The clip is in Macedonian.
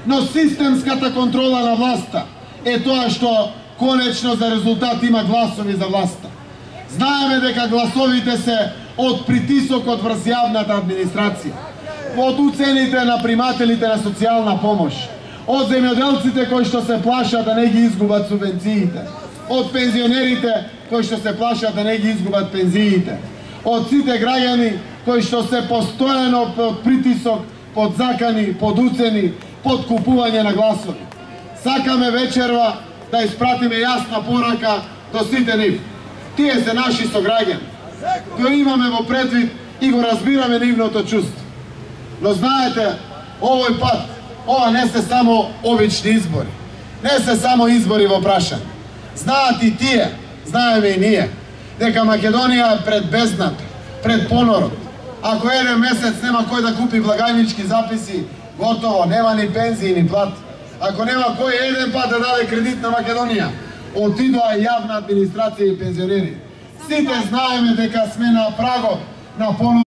Но системската контрола на власта е тоа што конечно за резултат има гласови за власта. Знаеме дека гласовите се од притисокот врз јавната администрација, од уцените на примателите на социјална помош, од земјоделците кои што се плашат да не ги изгубат субвенциите, од пензионерите кои што се плашат да не ги изгубат пензиите, од сите граѓани кои што се постојано под притисок, под закани, под уцени, под купување на гласови. Сакаме вечерва да испратиме јасна порака до сите нив. Тие се наши сограѓани. Го имаме во предвид и го разбираме нивното чувство. Но знаете, овој пат, ова не се само обични избори. Не се само избори во прашање. Знаат и тие, знаеме и ние, дека Македонија е пред бездната, пред понорот. Ако еден месец нема кој да купи благајнички записи, готово, нема ни пензии, ни плати. Ако нема кој еден пат да даде кредит на Македонија, отидоа јавна администрација и пензионери. Сите знаеме дека сме на прагот на понорот.